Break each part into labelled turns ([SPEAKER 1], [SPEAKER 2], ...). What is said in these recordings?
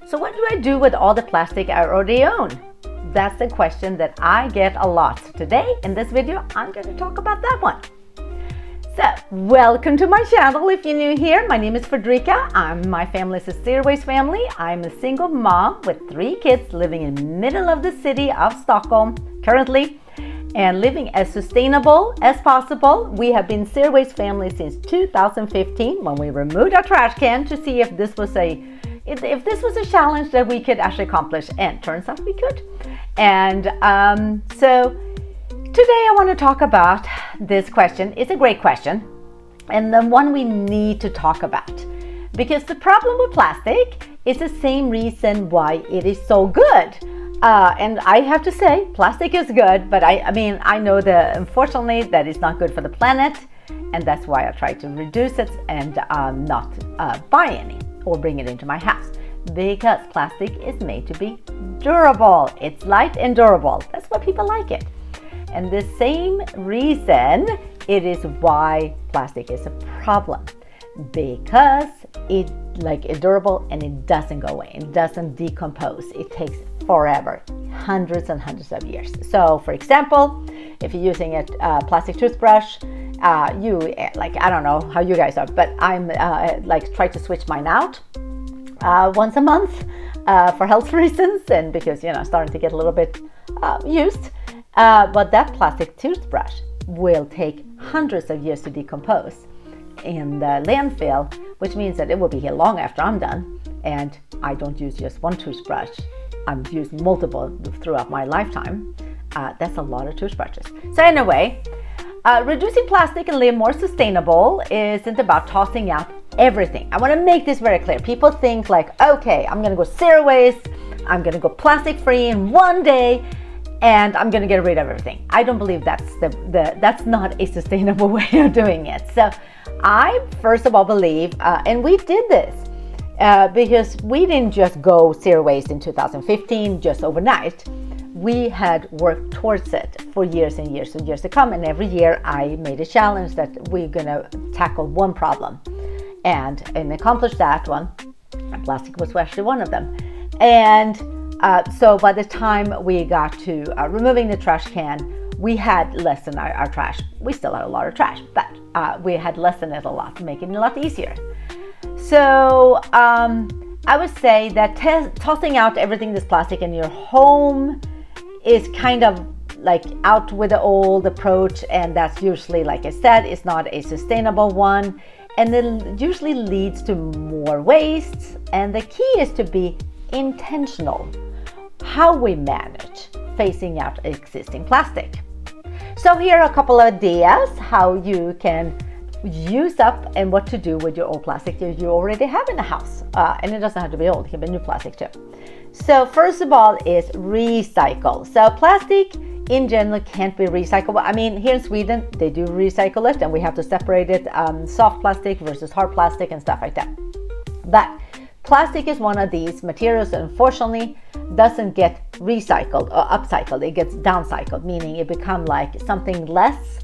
[SPEAKER 1] So what do I do with all the plastic I already own? That's the question that I get a lot. Today in this video, I'm going to talk about that one. So, welcome to my channel if you're new here. My name is Fredrika. My family is a zero waste family. I'm a single mom with 3 kids living in the middle of the city of Stockholm currently and living as sustainable as possible. We have been zero waste family since 2015 when we removed our trash can to see if this was a challenge that we could actually accomplish, and turns out we could. And so today I want to talk about this question. It's a great question and the one we need to talk about, because the problem with plastic is the same reason why it is so good. And I have to say, plastic is good, but I know that unfortunately that is not good for the planet, and that's why I try to reduce it and not buy any or bring it into my house, because plastic is made to be durable. It's light and durable. That's why people like it. And the same reason it is why plastic is a problem, because it's durable and it doesn't go away. It doesn't decompose. It takes forever, hundreds and hundreds of years. So for example, if you're using a plastic toothbrush, I don't know how you guys are, but I'm try to switch mine out once a month for health reasons, and because starting to get a little bit used. But that plastic toothbrush will take hundreds of years to decompose in the landfill, which means that it will be here long after I'm done. And I don't use just one toothbrush. I've used multiple throughout my lifetime. That's a lot of toothbrushes. So anyway, reducing plastic and live more sustainable isn't about tossing out everything. I want to make this very clear. People think okay, I'm going to go zero waste. I'm going to go plastic free in one day, and I'm going to get rid of everything. I don't believe that's not a sustainable way of doing it. So I first of all believe, and we did this because we didn't just go zero waste in 2015 just overnight. We had worked towards it for years and years and years to come, and every year I made a challenge that we're going to tackle one problem and accomplish that one. And plastic was actually one of them. And so by the time we got to removing the trash can, we had less than our trash. We still had a lot of trash, but we had lessened it a lot, making it a lot easier. So I would say that tossing out everything that's plastic in your home is kind of out with the old approach, and that's usually, like I said, it's not a sustainable one, and it usually leads to more waste. And the key is to be intentional how we manage phasing out existing plastic. So here are a couple of ideas how you can use up and what to do with your old plastic that you already have in the house. And it doesn't have to be old, it can be new plastic too. So first of all is recycle. So plastic in general can't be recyclable. Here in Sweden, they do recycle it, and we have to separate it, soft plastic versus hard plastic and stuff like that. But plastic is one of these materials that unfortunately doesn't get recycled or upcycled. It gets downcycled, meaning it becomes like something less,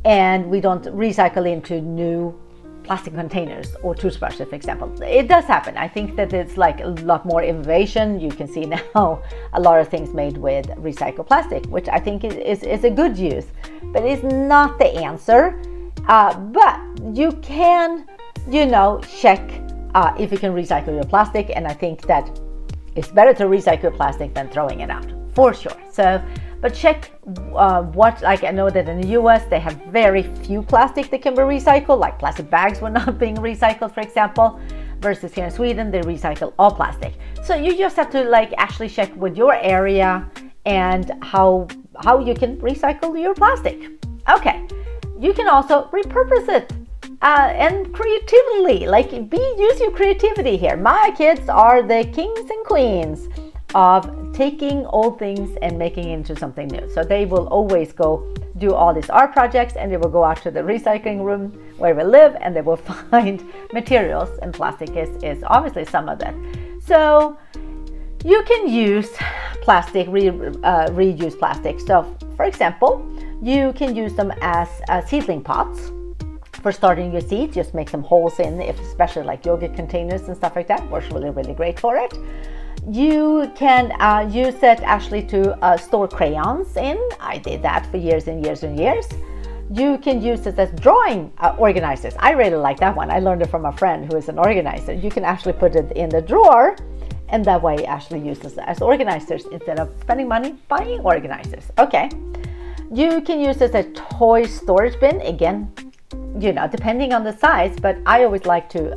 [SPEAKER 1] and we don't recycle into new plastic containers or toothbrushes, for example. It does happen. I think that it's a lot more innovation. You can see now a lot of things made with recycled plastic, which I think is a good use, but it's not the answer. But you can, check if you can recycle your plastic, and I think that it's better to recycle your plastic than throwing it out, for sure. So, but check I know that in the US they have very few plastic that can be recycled, like plastic bags were not being recycled, for example, versus here in Sweden they recycle all plastic. So you just have to actually check with your area and how you can recycle your plastic. Okay, you can also repurpose it. And creatively, use your creativity here. My kids are the kings and queens of taking old things and making it into something new. So they will always go do all these art projects, and they will go out to the recycling room where we live, and they will find materials, and plastic is obviously some of that. So you can use plastic, reuse plastic. So for example, you can use them as seedling pots. For starting your seeds, just make some holes in, especially like yogurt containers and stuff like that. Works really, really great for it. You can use it actually to store crayons in. I did that for years and years and years. You can use it as drawing organizers. I really like that one. I learned it from a friend who is an organizer. You can actually put it in the drawer, and that way actually use it as organizers instead of spending money buying organizers. Okay. You can use it as a toy storage bin. Again, depending on the size, but I always like to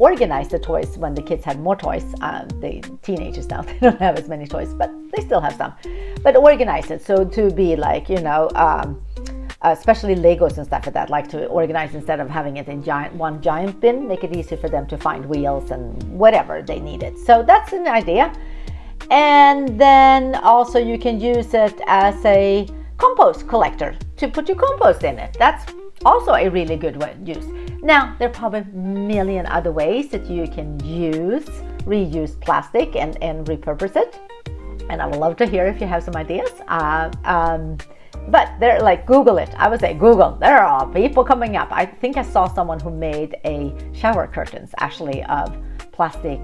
[SPEAKER 1] organize the toys when the kids had more toys. The teenagers now, they don't have as many toys, but they still have some. But organize it, so to be like, especially Legos and stuff like that, like to organize instead of having it in one giant bin, make it easy for them to find wheels and whatever they needed. So that's an idea. And then also you can use it as a compost collector to put your compost in it. That's also a really good way to use. Now, there are probably a million other ways that you can reuse plastic and repurpose it. And I would love to hear if you have some ideas. But they're like, Google it. I would say Google. There are people coming up. I think I saw someone who made a shower curtains actually of plastic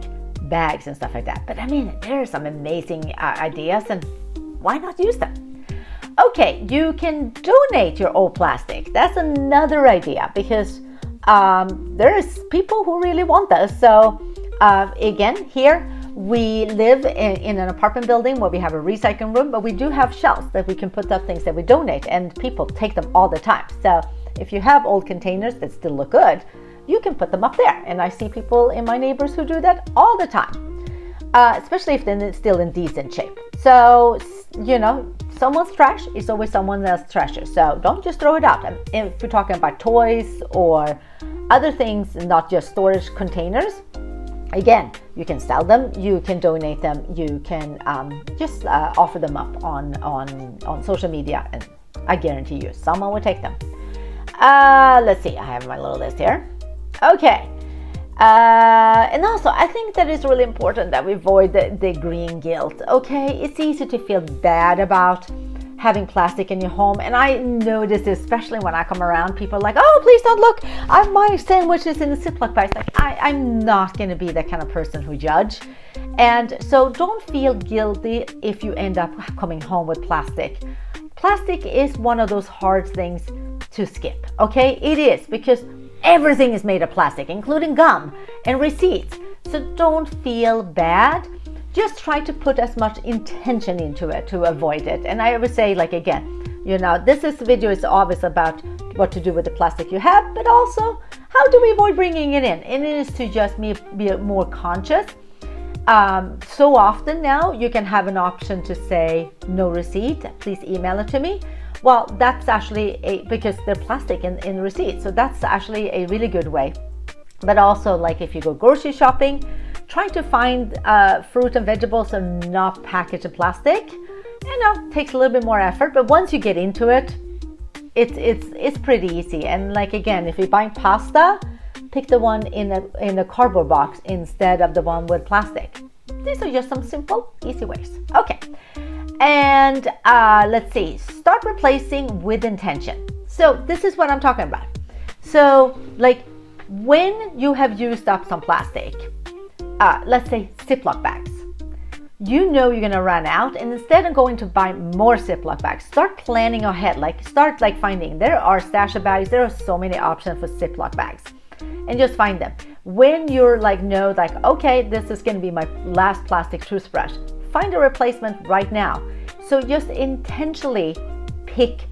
[SPEAKER 1] bags and stuff like that. But I mean, there are some amazing ideas, and why not use them? Okay, you can donate your old plastic. That's another idea, because there's people who really want this. So again, here we live in an apartment building where we have a recycling room, but we do have shelves that we can put up things that we donate, and people take them all the time. So if you have old containers that still look good, you can put them up there. And I see people in my neighbors who do that all the time, especially if they're still in decent shape. So, someone's trash is always someone else's treasure. So don't just throw it out. And if we're talking about toys or other things, not just storage containers, again, you can sell them, you can donate them, you can just offer them up on social media, and I guarantee you someone will take them. Let's see, I have my little list here. Okay. And also, I think that it's really important that we avoid the green guilt. Okay, it's easy to feel bad about having plastic in your home, and I notice this especially when I come around. People are like, oh, please don't look, my sandwich is in the Ziploc bags. Like, I'm not going to be that kind of person who judge. And so don't feel guilty if you end up coming home with plastic. Plastic is one of those hard things to skip. Okay, it is, because everything is made of plastic, including gum and receipts. So don't feel bad. Just try to put as much intention into it to avoid it. And I would say, like, again, this video is obvious about what to do with the plastic you have, but also how do we avoid bringing it in? And it is to just be more conscious. So often now you can have an option to say no receipt, please email it to me. Well, that's actually because they're plastic in receipts. So that's actually a really good way. But also, like, if you go grocery shopping, try to find fruit and vegetables are not packaged in plastic. Takes a little bit more effort, but once you get into it, it's pretty easy. And like, again, if you're buying pasta, pick the one in a cardboard box instead of the one with plastic. These are just some simple, easy ways. Okay. And let's see, start replacing with intention. So this is what I'm talking about. So, like, when you have used up some plastic, let's say Ziploc bags, you're going to run out, and instead of going to buy more Ziploc bags, start planning ahead. Start finding, there are stasher bags, there are so many options for Ziploc bags, and just find them. When you're okay, this is going to be my last plastic toothbrush, find a replacement right now. So just intentionally pick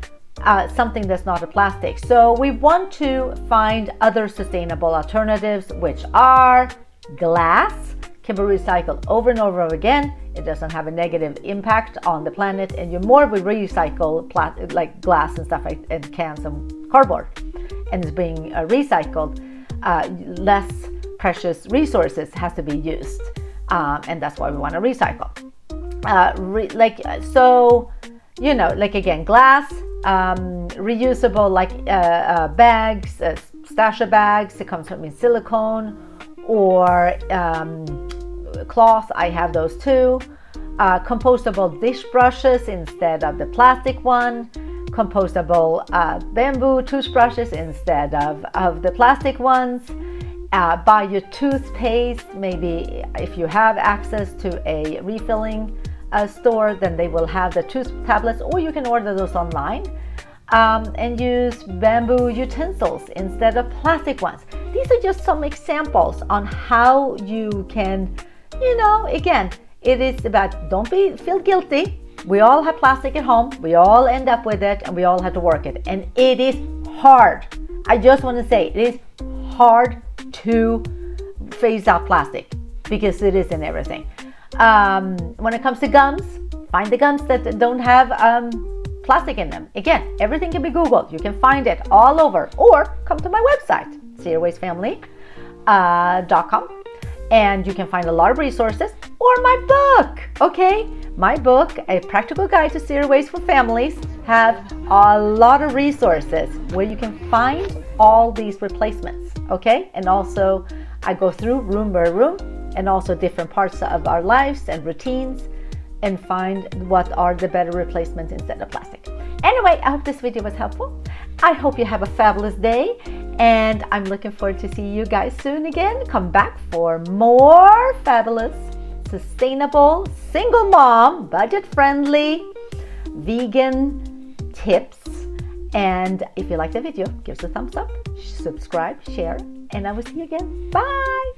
[SPEAKER 1] something that's not a plastic. So we want to find other sustainable alternatives, which are glass, can be recycled over and over again. It doesn't have a negative impact on the planet, and you're more we recycle like glass and stuff and cans and cardboard, and it's being recycled. Less precious resources has to be used, and that's why we want to recycle. Again, glass, reusable bags, stasher bags. It comes from silicone or cloth. I have those too. Compostable dish brushes instead of the plastic one. Compostable bamboo toothbrushes instead of the plastic ones. Buy your toothpaste. Maybe if you have access to a refilling store, then they will have the tooth tablets, or you can order those online. And use bamboo utensils instead of plastic ones. These are just some examples on how you can, again, it is about don't feel guilty. We all have plastic at home. We all end up with it, and we all have to work it. And it is hard. I just want to say it is hard to phase out plastic because it is in everything. When it comes to gums, find the gums that don't have plastic in them. Again, everything can be Googled. You can find it all over, or come to my website, ZeroWasteFamily.com, and you can find a lot of resources, or my book. Okay, my book, A Practical Guide to Zero Waste for Families, have a lot of resources where you can find all these replacements. Okay, and also I go through room by room and also different parts of our lives and routines, and find what are the better replacements instead of plastic. Anyway, I hope this video was helpful. I hope you have a fabulous day, and I'm looking forward to see you guys soon again. Come back for more fabulous, sustainable, single mom, budget-friendly, vegan tips. And if you like the video, give us a thumbs up, subscribe, share, and I will see you again. Bye!